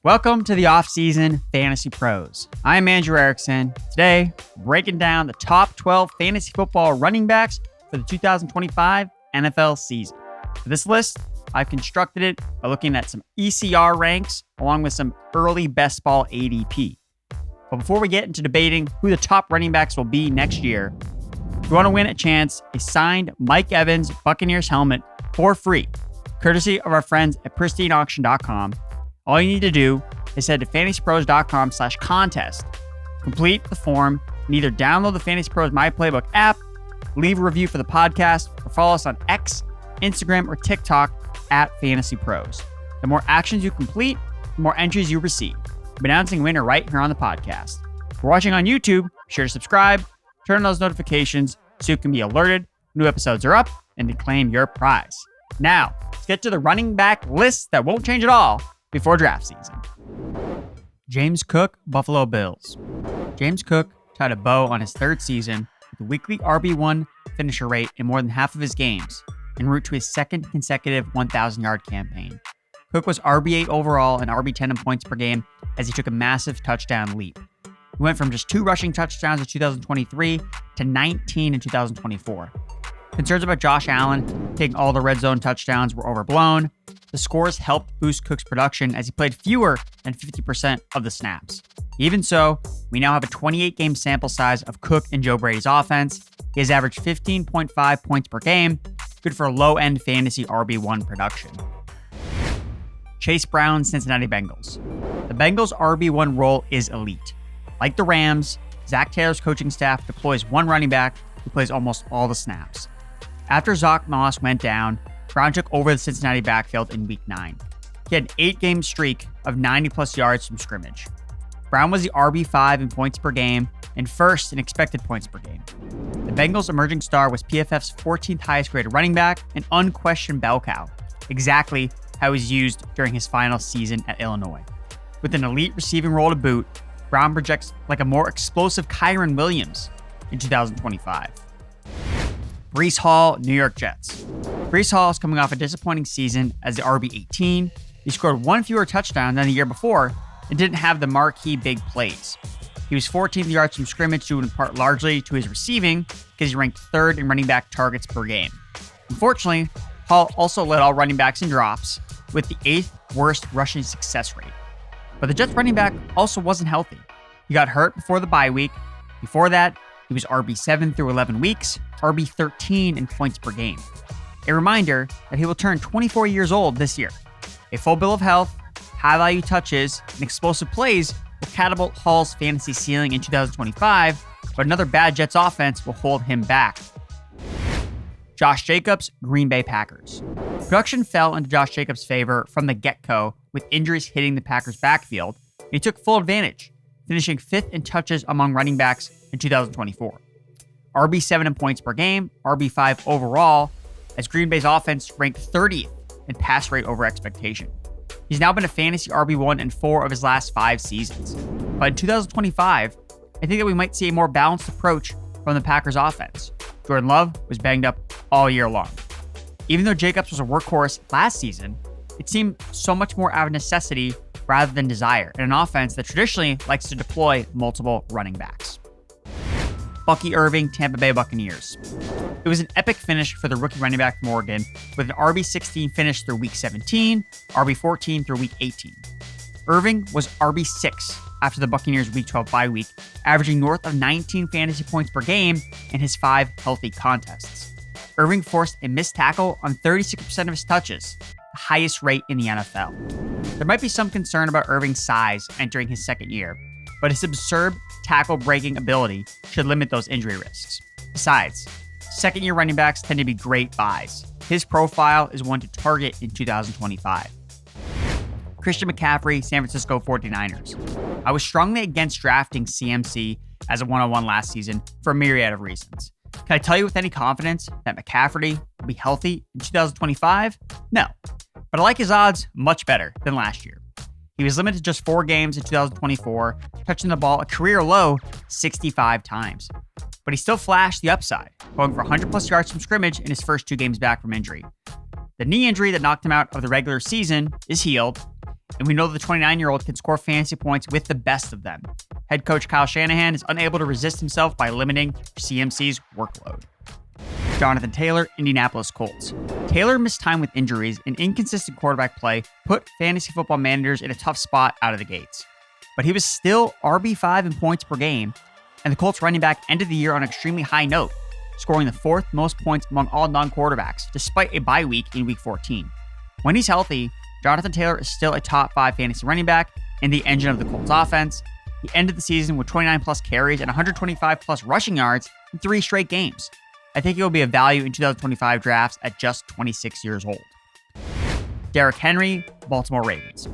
Welcome to the off-season Fantasy Pros. I'm Andrew Erickson. Today, breaking down the top 12 fantasy football running backs for the 2025 NFL season. For this list, I've constructed it by looking at some ECR ranks along with some early best ball ADP. But before we get into debating who the top running backs will be next year, if you want to win a chance, a signed Mike Evans Buccaneers helmet for free, courtesy of our friends at pristineauction.com. All you need to do is head to fantasypros.com/contest, complete the form, and either download the Fantasy Pros My Playbook app, leave a review for the podcast, or follow us on X, Instagram, or TikTok at Fantasy Pros. The more actions you complete, the more entries you receive. I'm announcing a winner right here on the podcast. If you're watching on YouTube, be sure to subscribe, turn on those notifications so you can be alerted when new episodes are up and to claim your prize. Now, let's get to the running back list that won't change at all before draft season. James Cook, Buffalo Bills. James Cook tied a bow on his third season with a weekly RB1 finisher rate in more than half of his games, en route to his second consecutive 1,000-yard campaign. Cook was RB8 overall and RB10 in points per game as he took a massive touchdown leap. He went from just 2 rushing touchdowns in 2023 to 19 in 2024. Concerns about Josh Allen taking all the red zone touchdowns were overblown. The scores helped boost Cook's production as he played fewer than 50% of the snaps. Even so, we now have a 28-game sample size of Cook and Joe Brady's offense. He has averaged 15.5 points per game, good for low-end fantasy RB1 production. Chase Brown, Cincinnati Bengals. The Bengals' RB1 role is elite. Like the Rams, Zach Taylor's coaching staff deploys one running back who plays almost all the snaps. After Zach Moss went down, Brown took over the Cincinnati backfield in Week 9. He had an 8-game streak of 90-plus yards from scrimmage. Brown was the RB5 in points per game and first in expected points per game. The Bengals' emerging star was PFF's 14th highest graded running back and unquestioned bell cow, exactly how he was used during his final season at Illinois. With an elite receiving role to boot, Brown projects like a more explosive Kyren Williams in 2025. Breece Hall, New York Jets. Breece Hall is coming off a disappointing season as the RB18. He scored one fewer touchdown than the year before and didn't have the marquee big plays. He was 14th yards from scrimmage due in part largely to his receiving because he ranked 3rd in running back targets per game. Unfortunately, Hall also led all running backs in drops with the 8th worst rushing success rate. But the Jets running back also wasn't healthy. He got hurt before the bye week. Before that, he was RB7 through 11 weeks, RB13 in points per game. A reminder that he will turn 24 years old this year. A full bill of health, high-value touches, and explosive plays will catapult Hall's fantasy ceiling in 2025, but another bad Jets offense will hold him back. Josh Jacobs, Green Bay Packers. Production fell into Josh Jacobs' favor from the get-go with injuries hitting the Packers' backfield, and he took full advantage, finishing 5th in touches among running backs in 2024. RB7 in points per game, RB5 overall, as Green Bay's offense ranked 30th in pass rate over expectation. He's now been a fantasy RB1 in 4 of his last 5 seasons. But in 2025, I think that we might see a more balanced approach from the Packers offense. Jordan Love was banged up all year long. Even though Jacobs was a workhorse last season, it seemed so much more out of necessity rather than desire in an offense that traditionally likes to deploy multiple running backs. Bucky Irving, Tampa Bay Buccaneers. It was an epic finish for the rookie running back from Oregon with an RB16 finish through Week 17, RB14 through Week 18. Irving was RB6 after the Buccaneers' Week 12 bye week, averaging north of 19 fantasy points per game in his 5 healthy contests. Irving forced a missed tackle on 36% of his touches, the highest rate in the NFL. There might be some concern about Irving's size entering his second year, but his absurd tackle-breaking ability should limit those injury risks. Besides, second-year running backs tend to be great buys. His profile is one to target in 2025. Christian McCaffrey, San Francisco 49ers. I was strongly against drafting CMC as a one-on-one last season for a myriad of reasons. Can I tell you with any confidence that McCaffrey will be healthy in 2025? No. But I like his odds much better than last year. He was limited to just 4 games in 2024, touching the ball a career low 65 times. But he still flashed the upside, going for 100-plus yards from scrimmage in his first 2 games back from injury. The knee injury that knocked him out of the regular season is healed, and we know the 29-year-old can score fantasy points with the best of them. Head coach Kyle Shanahan is unable to resist himself by limiting CMC's workload. Jonathan Taylor, Indianapolis Colts. Taylor missed time with injuries and inconsistent quarterback play put fantasy football managers in a tough spot out of the gates. But he was still RB5 in points per game, and the Colts running back ended the year on an extremely high note, scoring the fourth most points among all non-quarterbacks, despite a bye week in Week 14. When he's healthy, Jonathan Taylor is still a top 5 fantasy running back and the engine of the Colts offense. He ended the season with 29-plus carries and 125-plus rushing yards in 3 straight games. I think he will be a value in 2025 drafts at just 26 years old. Derrick Henry, Baltimore Ravens.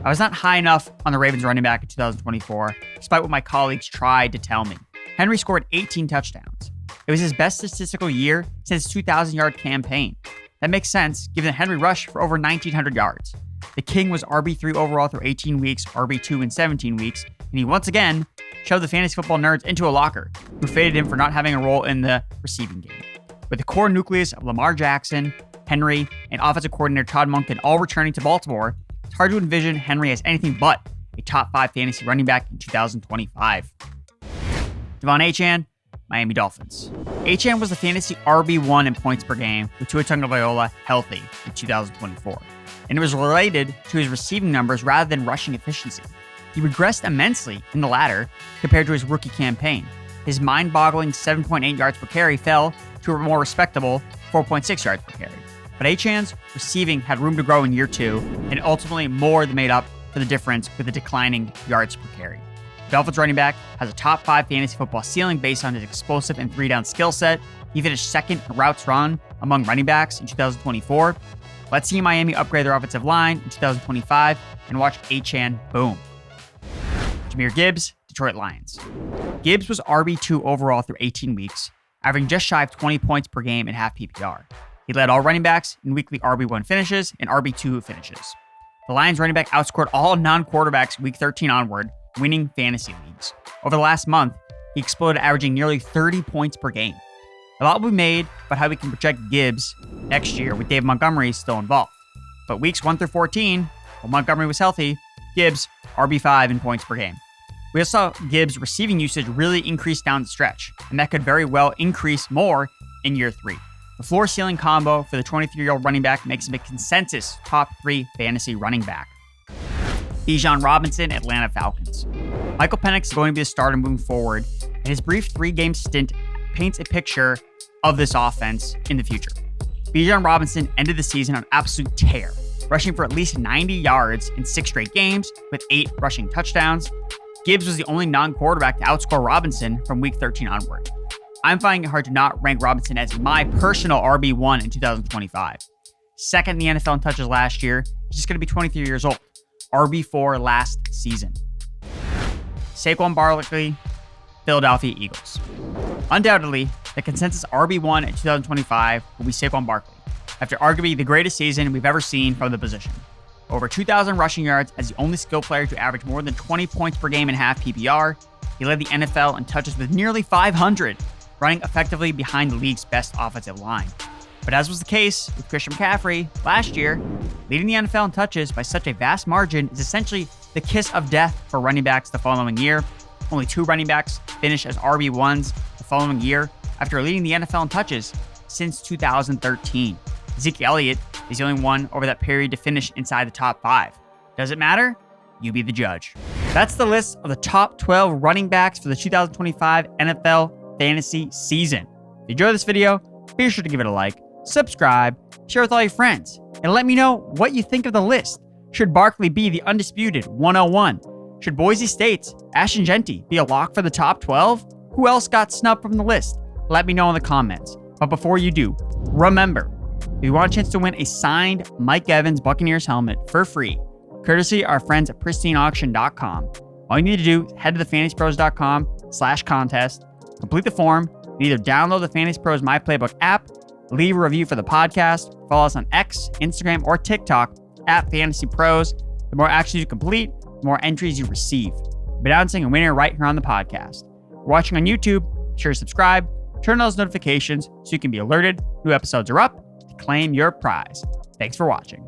I was not high enough on the Ravens running back in 2024, despite what my colleagues tried to tell me. Henry scored 18 touchdowns. It was his best statistical year since his 2,000-yard campaign. That makes sense, given that Henry rushed for over 1,900 yards. The King was RB3 overall through 18 weeks, RB2 in 17 weeks, and he once again shoved the fantasy football nerds into a locker, who faded him for not having a role in the receiving game. With the core nucleus of Lamar Jackson, Henry, and offensive coordinator Todd Monken all returning to Baltimore, it's hard to envision Henry as anything but a top 5 fantasy running back in 2025. Devon Achane, Miami Dolphins. Achane was the fantasy RB1 in points per game with Tua Tagovailoa healthy in 2024, and it was related to his receiving numbers rather than rushing efficiency. He regressed immensely in the latter compared to his rookie campaign. His mind-boggling 7.8 yards per carry fell to a more respectable 4.6 yards per carry. But Achane's receiving had room to grow in year 2, and ultimately more than made up for the difference with the declining yards per carry. Dolphins running back has a top 5 fantasy football ceiling based on his explosive and 3-down skill set. He finished second in routes run among running backs in 2024. Let's see Miami upgrade their offensive line in 2025 and watch Achane boom. Jahmyr Gibbs, Detroit Lions. Gibbs was RB2 overall through 18 weeks, averaging just shy of 20 points per game in half PPR. He led all running backs in weekly RB1 finishes and RB2 finishes. The Lions running back outscored all non-quarterbacks week 13 onward, winning fantasy leagues. Over the last month, he exploded, averaging nearly 30 points per game. A lot will be made about how we can project Gibbs next year with Dave Montgomery still involved. But weeks 1 through 14, while Montgomery was healthy, Gibbs RB5 in points per game. We also saw Gibbs' receiving usage really increase down the stretch, and that could very well increase more in year 3. The floor-ceiling combo for the 23-year-old running back makes him a consensus top 3 fantasy running back. Bijan Robinson, Atlanta Falcons. Michael Penix is going to be the starter moving forward, and his brief 3-game stint paints a picture of this offense in the future. Bijan Robinson ended the season on absolute tear, rushing for at least 90 yards in 6 straight games with 8 rushing touchdowns. Gibbs was the only non-quarterback to outscore Robinson from week 13 onward. I'm finding it hard to not rank Robinson as my personal RB1 in 2025. Second in the NFL in touches last year, he's just going to be 23 years old. RB4 last season. Saquon Barkley, Philadelphia Eagles. Undoubtedly, the consensus RB1 in 2025 will be Saquon Barkley, after arguably the greatest season we've ever seen from the position. Over 2,000 rushing yards as the only skill player to average more than 20 points per game in half PPR. He led the NFL in touches with nearly 500, running effectively behind the league's best offensive line. But as was the case with Christian McCaffrey last year, leading the NFL in touches by such a vast margin is essentially the kiss of death for running backs the following year. Only 2 running backs finished as RB1s the following year after leading the NFL in touches since 2013. Ezekiel Elliott is the only one over that period to finish inside the top 5. Does it matter? You be the judge. That's the list of the top 12 running backs for the 2025 NFL fantasy season. If you enjoyed this video, be sure to give it a like, subscribe, share with all your friends, and let me know what you think of the list. Should Barkley be the undisputed 101? Should Boise State's Ashton Jeanty be a lock for the top 12? Who else got snubbed from the list? Let me know in the comments. But before you do, remember, if you want a chance to win a signed Mike Evans Buccaneers helmet for free, courtesy our friends at pristineauction.com, all you need to do is head to thefantasypros.com/contest, complete the form, and either download the Fantasy Pros My Playbook app, leave a review for the podcast, follow us on X, Instagram, or TikTok at Fantasy Pros. The more actions you complete, the more entries you receive. We'll be announcing a winner right here on the podcast. If you're watching on YouTube, be sure to subscribe, turn on those notifications so you can be alerted new episodes are up to claim your prize. Thanks for watching.